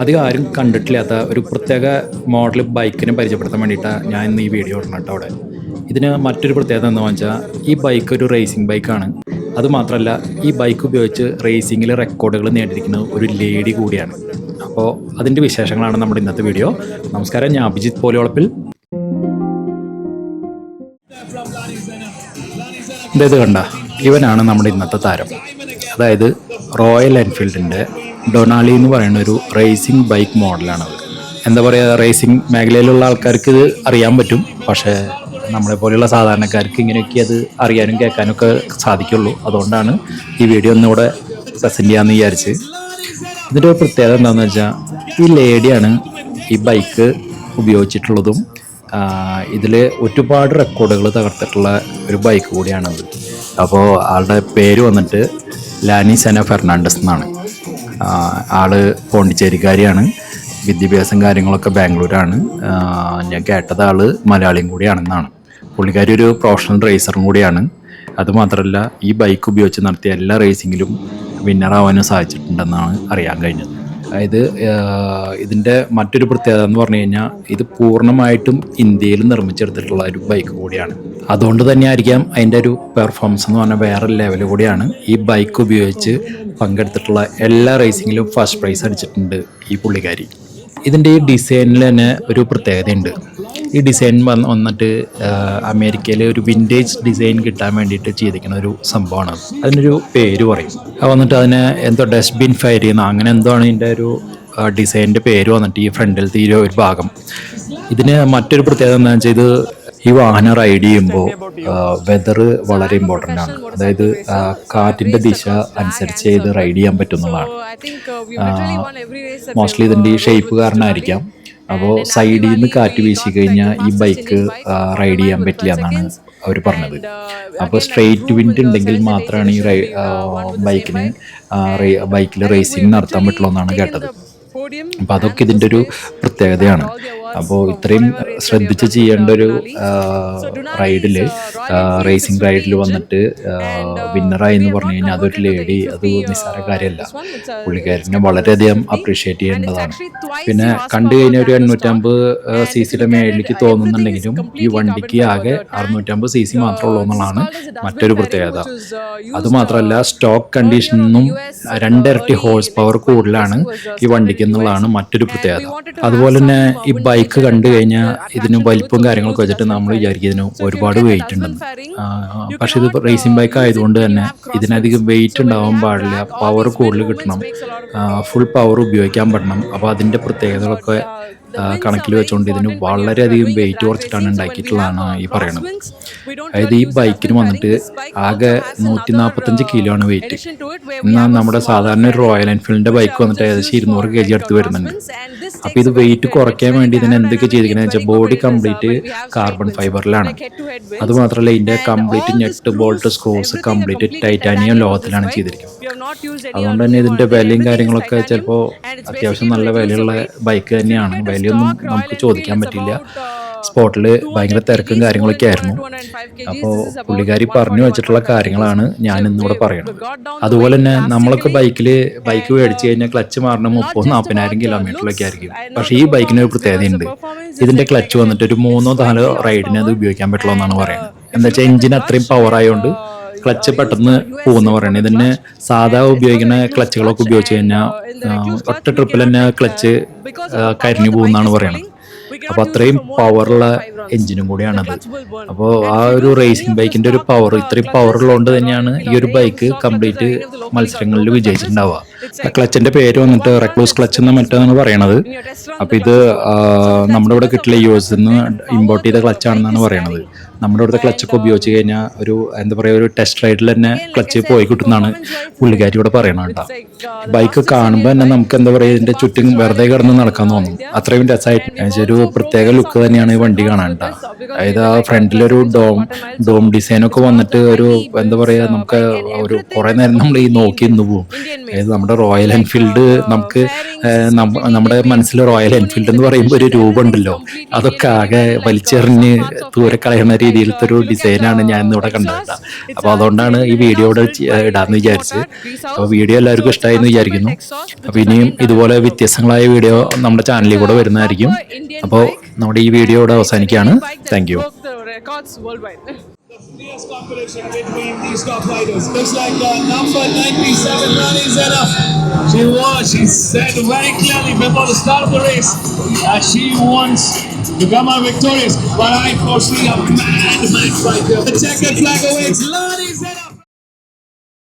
അധികം ആരും കണ്ടിട്ടില്ലാത്ത ഒരു പ്രത്യേക മോഡൽ ബൈക്കിനെ പരിചയപ്പെടുത്താൻ വേണ്ടിയിട്ടാണ് ഞാൻ ഇന്ന് ഈ വീഡിയോ ഇടുന്നത് കേട്ടോ അവിടെ. ഇതിന് മറ്റൊരു പ്രത്യേകത എന്താണെന്ന് വെച്ചാൽ ഈ ബൈക്ക് ഒരു റേസിംഗ് ബൈക്കാണ്. അതുമാത്രമല്ല ഈ ബൈക്ക് ഉപയോഗിച്ച് റേസിങ്ങിൽ റെക്കോർഡുകൾ നേടിയിരിക്കുന്ന ഒരു ലേഡി കൂടിയാണ്. അപ്പോൾ അതിൻ്റെ വിശേഷങ്ങളാണ് നമ്മുടെ ഇന്നത്തെ വീഡിയോ. നമസ്കാരം, ഞാൻ അഭിജിത്ത് പോലോളപ്പിൽ. ഇത് കണ്ട, ഇവനാണ് നമ്മുടെ ഇന്നത്തെ താരം. അതായത് റോയൽ എൻഫീൽഡിൻ്റെ ഡൊണാളി എന്ന് പറയുന്ന ഒരു റേസിംഗ് ബൈക്ക് മോഡലാണത്. എന്താ പറയുക, റേസിംഗ് മേഖലയിലുള്ള ആൾക്കാർക്ക് ഇത് അറിയാൻ പറ്റും. പക്ഷേ നമ്മളെ പോലെയുള്ള സാധാരണക്കാർക്ക് ഇങ്ങനെയൊക്കെ അത് അറിയാനും കേൾക്കാനും ഒക്കെ സാധിക്കുള്ളൂ. അതുകൊണ്ടാണ് ഈ വീഡിയോ ഒന്നുകൂടെ പ്രസൻറ്റ് ചെയ്യാമെന്ന് വിചാരിച്ച്. ഇതിൻ്റെ ഒരു പ്രത്യേകത എന്താണെന്ന് വെച്ചാൽ, ഈ ലേഡിയാണ് ഈ ബൈക്ക് ഉപയോഗിച്ചിട്ടുള്ളതും ഇതിൽ ഒരുപാട് റെക്കോർഡുകൾ തകർത്തിട്ടുള്ള ഒരു ബൈക്ക് കൂടിയാണത്. അപ്പോൾ ആളുടെ പേര് വന്നിട്ട് ലാനി സെന ഫെർണാണ്ടസ് എന്നാണ്. ആള് പോണ്ടിച്ചേരിക്കാരിയാണ്. വിദ്യാഭ്യാസം കാര്യങ്ങളൊക്കെ ബാംഗ്ലൂരാണ്. ഞാൻ കേട്ടത് ആള് മലയാളിയും കൂടിയാണെന്നാണ്. പുള്ളിക്കാരി ഒരു പ്രൊഫഷണൽ റേസറും കൂടിയാണ്. അതുമാത്രമല്ല ഈ ബൈക്ക് ഉപയോഗിച്ച് നടത്തിയ എല്ലാ റേസിങ്ങിലും വിന്നറാവാനും സാധിച്ചിട്ടുണ്ടെന്നാണ് അറിയാൻ കഴിഞ്ഞത്. അതായത് ഇതിൻ്റെ മറ്റൊരു പ്രത്യേകത എന്ന് പറഞ്ഞു കഴിഞ്ഞാൽ, ഇത് പൂർണ്ണമായിട്ടും ഇന്ത്യയിൽ നിർമ്മിച്ചെടുത്തിട്ടുള്ള ഒരു ബൈക്ക് കൂടിയാണ്. അതുകൊണ്ട് തന്നെ ആയിരിക്കാം അതിൻ്റെ ഒരു പെർഫോമൻസ് എന്ന് പറഞ്ഞാൽ വേറെ ലെവൽ കൂടിയാണ്. ഈ ബൈക്ക് ഉപയോഗിച്ച് പങ്കെടുത്തിട്ടുള്ള എല്ലാ റേസിങ്ങിലും ഫസ്റ്റ് പ്രൈസ് അടിച്ചിട്ടുണ്ട് ഈ പുള്ളിക്കാരി. ഇതിൻ്റെ ഈ ഡിസൈനിൽ തന്നെ ഒരു പ്രത്യേകതയുണ്ട്. ഈ ഡിസൈൻ വന്നിട്ട് അമേരിക്കയിലെ ഒരു വിൻറ്റേജ് ഡിസൈൻ കിട്ടാൻ വേണ്ടിയിട്ട് ചെയ്തിരിക്കുന്ന ഒരു സംഭവമാണ്. അതിനൊരു പേര് പറയും. അത് വന്നിട്ട് അതിനെ എന്തോ ഡസ്റ്റ്ബിൻ ഫയർ ചെയ്യുന്ന അങ്ങനെ എന്തോ ആണ് ഇതിൻ്റെ ഒരു ഡിസൈനിൻ്റെ പേര് വന്നിട്ട് ഈ ഫ്രണ്ടിലത്തെ ഈ ഒരു ഭാഗം. ഇതിന് മറ്റൊരു പ്രത്യേകത എന്താണെന്ന് വെച്ചാൽ, ഇത് ഈ വാഹനം റൈഡ് ചെയ്യുമ്പോൾ വെതർ വളരെ ഇമ്പോർട്ടൻ്റ് ആണ്. അതായത് കാറ്റിൻ്റെ ദിശ അനുസരിച്ച് ഇത് റൈഡ് ചെയ്യാൻ പറ്റുന്നതാണ്. മോസ്റ്റ്ലി ഇതിൻ്റെ ഈ ഷേപ്പ് കാരണമായിരിക്കാം. അപ്പോൾ സൈഡിൽ നിന്ന് കാറ്റ് വീശി കഴിഞ്ഞാൽ ഈ ബൈക്ക് റൈഡ് ചെയ്യാൻ പറ്റില്ല എന്നാണ് അവർ പറഞ്ഞത്. അപ്പോൾ സ്ട്രെയിറ്റ് വിൻഡ് ഉണ്ടെങ്കിൽ മാത്രമാണ് ഈ ബൈക്കിൽ റേസിംഗ് നടത്താൻ പറ്റുള്ളൂ എന്നാണ് കേട്ടത്. അപ്പം അതൊക്കെ ഇതിൻ്റെ ഒരു പ്രത്യേകതയാണ്. അപ്പോൾ ഇത്രയും ശ്രദ്ധിച്ച് ചെയ്യേണ്ട ഒരു റേസിംഗ് റൈഡിൽ വന്നിട്ട് വിന്നറായി എന്ന് പറഞ്ഞു കഴിഞ്ഞാൽ അതൊരു ലേഡി, അത് നിസ്സാര കാര്യമല്ല. പുള്ളിക്കാരനെ വളരെയധികം അപ്രീഷിയേറ്റ് ചെയ്യേണ്ടതാണ്. പിന്നെ കണ്ടു കഴിഞ്ഞാൽ ഒരു 850 cc മേളിലേക്ക് തോന്നുന്നുണ്ടെങ്കിലും ഈ വണ്ടിക്ക് ആകെ 650 cc മാത്രമേ ഉള്ളൂ എന്നുള്ളതാണ് മറ്റൊരു പ്രത്യേകത. അതുമാത്രമല്ല സ്റ്റോക്ക് കണ്ടീഷനിൽ 2 ഇരട്ടി ഹോഴ്സ് പവർ കൂടുതലാണ് ഈ വണ്ടിക്ക് എന്നുള്ളതാണ് മറ്റൊരു പ്രത്യേകത. അതുപോലെ തന്നെ ഈ ബൈക്ക് കണ്ടു കഴിഞ്ഞാൽ ഇതിന് വലിപ്പം കാര്യങ്ങളൊക്കെ വെച്ചിട്ട് നമ്മൾ വിചാരിക്കും ഇതിന് ഒരുപാട് വെയിറ്റ് ഉണ്ടെന്ന്. പക്ഷെ ഇത് റേസിംഗ് ബൈക്ക് ആയതുകൊണ്ട് തന്നെ ഇതിനധികം വെയിറ്റ് ഉണ്ടാവാൻ പാടില്ല. പവർ കൂടുതൽ കിട്ടണം, ഫുൾ പവർ ഉപയോഗിക്കാൻ പറ്റണം. അപ്പോൾ അതിൻ്റെ പ്രത്യേകതകളൊക്കെ കണക്കിൽ വെച്ചുകൊണ്ട് ഇതിന് വളരെയധികം വെയിറ്റ് കുറച്ചിട്ടാണ് ഉണ്ടാക്കിയിട്ടുള്ളതാണ് ഈ പറയുന്നത്. അതായത് ഈ ബൈക്കിന് വന്നിട്ട് ആകെ 145 കിലോ ആണ് വെയിറ്റ്. എന്നാൽ നമ്മുടെ സാധാരണ ഒരു റോയൽ എൻഫീൽഡിൻ്റെ ബൈക്ക് വന്നിട്ട് ഏകദേശം 200 kg അടുത്ത് വരുന്നുണ്ട്. അപ്പോൾ ഇത് വെയിറ്റ് കുറയ്ക്കാൻ വേണ്ടി ഇതിന് എന്തൊക്കെ ചെയ്തിരിക്കുന്നത് വെച്ചാൽ, ബോഡി കംപ്ലീറ്റ് കാർബൺ ഫൈബറിലാണ്. അതുമാത്രമല്ല ഇതിൻ്റെ complete net bolt screws complete titanium ലോഹത്തിലാണ് ചെയ്തിരിക്കുന്നത്. അതുകൊണ്ട് തന്നെ ഇതിൻ്റെ വിലയും കാര്യങ്ങളൊക്കെ ചിലപ്പോൾ അത്യാവശ്യം നല്ല വിലയുള്ള ബൈക്ക് തന്നെയാണ്. വിലയൊന്നും നമുക്ക് ചോദിക്കാൻ പറ്റില്ല. സ്പോട്ടിൽ ഭയങ്കര തിരക്കും കാര്യങ്ങളൊക്കെ ആയിരുന്നു. അപ്പോൾ പുള്ളിക്കാരി പറഞ്ഞു വെച്ചിട്ടുള്ള കാര്യങ്ങളാണ് ഞാൻ ഇന്നിവിടെ പറയുന്നത്. അതുപോലെ തന്നെ നമ്മളൊക്കെ ബൈക്ക് മേടിച്ചു കഴിഞ്ഞാൽ ക്ലച്ച് മാറണം 30-40,000 കിലോമീറ്ററിലൊക്കെ ആയിരിക്കും. പക്ഷേ ഈ ബൈക്കിന് ഒരു പ്രത്യേകതയുണ്ട്. ഇതിൻ്റെ ക്ലച്ച് വന്നിട്ട് ഒരു 3-4 റൈഡിന് അത് ഉപയോഗിക്കാൻ പറ്റുള്ളൂ എന്നാണ് പറയുന്നത്. എന്താ വെച്ചാൽ എഞ്ചിൻ അത്രയും പവർ ആയതുകൊണ്ട് ക്ലച്ച് പെട്ടെന്ന് പോകുന്ന പറയുന്നത്. ഇതിന് സാധാ ഉപയോഗിക്കുന്ന ക്ലച്ചുകളൊക്കെ ഉപയോഗിച്ച് കഴിഞ്ഞാൽ ഒറ്റ ട്രിപ്പിൽ തന്നെ ക്ലച്ച് കരിഞ്ഞു പോകുന്നതാണ് പറയുന്നത്. അപ്പോൾ അത്രയും പവറുള്ള എഞ്ചിനും കൂടിയാണത്. അപ്പോൾ ആ ഒരു റേസിംഗ് ബൈക്കിൻ്റെ ഒരു പവർ, ഇത്രയും പവറുള്ളതുകൊണ്ട് തന്നെയാണ് ഈ ഒരു ബൈക്ക് കംപ്ലീറ്റ് മത്സരങ്ങളിൽ വിജയിച്ചിട്ടുണ്ടാവുക. ക്ലച്ചിൻ്റെ പേര് വന്നിട്ട് റെക്ലൂസ് ക്ലച്ച് എന്ന മറ്റാണ് പറയണത്. അപ്പോൾ ഇത് നമ്മുടെ ഇവിടെ കിട്ടില്ല, US നിന്ന് ഇമ്പോർട്ട് ചെയ്ത ക്ലച്ചാണെന്നാണ് പറയണത്. നമ്മുടെ ഇവിടുത്തെ ക്ലച്ചൊക്കെ ഉപയോഗിച്ച് കഴിഞ്ഞാൽ ഒരു എന്താ പറയുക, ഒരു ടെസ്റ്റ് റൈഡിൽ തന്നെ ക്ലച്ച് പോയി കിട്ടുന്നതാണ് പുള്ളിക്കാരി ഇവിടെ പറയണത് കേട്ടോ. ബൈക്ക് കാണുമ്പോൾ തന്നെ നമുക്ക് എന്താ പറയുക, ഇതിൻ്റെ ചുറ്റും വെറുതെ കിടന്ന് നടക്കാൻ തോന്നും. അത്രയും രസമായിട്ട് ഒരു പ്രത്യേക ലുക്ക് തന്നെയാണ് ഈ വണ്ടി കാണാൻ കേട്ടോ. അതായത് ആ ഫ്രണ്ടിലൊരു ഡോം ഡിസൈനൊക്കെ വന്നിട്ട് ഒരു എന്താ പറയുക, നമുക്ക് ഒരു കുറേ നേരം നമ്മൾ ഈ നോക്കി നിന്ന് പോകും. അതായത് നമ്മുടെ റോയൽ എൻഫീൽഡ് നമുക്ക് നമ്മുടെ മനസ്സിൽ റോയൽ എൻഫീൽഡ് എന്ന് പറയുമ്പോൾ ഒരു രൂപമുണ്ടല്ലോ, അതൊക്കെ ആകെ വലിച്ചെറിഞ്ഞ് ദൂരെ കളയുന്ന രീതിയിലത്തെ ഒരു ഡിസൈനാണ് ഞാൻ ഇന്നിവിടെ കണ്ടത്. അപ്പോൾ അതുകൊണ്ടാണ് ഈ വീഡിയോ ഇവിടെ ഇടാമെന്ന് വിചാരിച്ചത്. അപ്പോൾ വീഡിയോ എല്ലാവർക്കും ഇഷ്ടമായി എന്ന് വിചാരിക്കുന്നു. അപ്പോൾ ഇനിയും ഇതുപോലെ വ്യത്യസ്തങ്ങളായ വീഡിയോ നമ്മുടെ ചാനലിൽ കൂടെ വരുന്നതായിരിക്കും. അപ്പോൾ നമ്മുടെ ഈ വീഡിയോ ഇവിടെ അവസാനിക്കുകയാണ്. Thank you. Fierce competition between these top riders. Looks like number 97 running Zena. She said very clearly before the start of the race that she wants to come out victorious. But I foresee a mad fight here. The checkered flag awaits.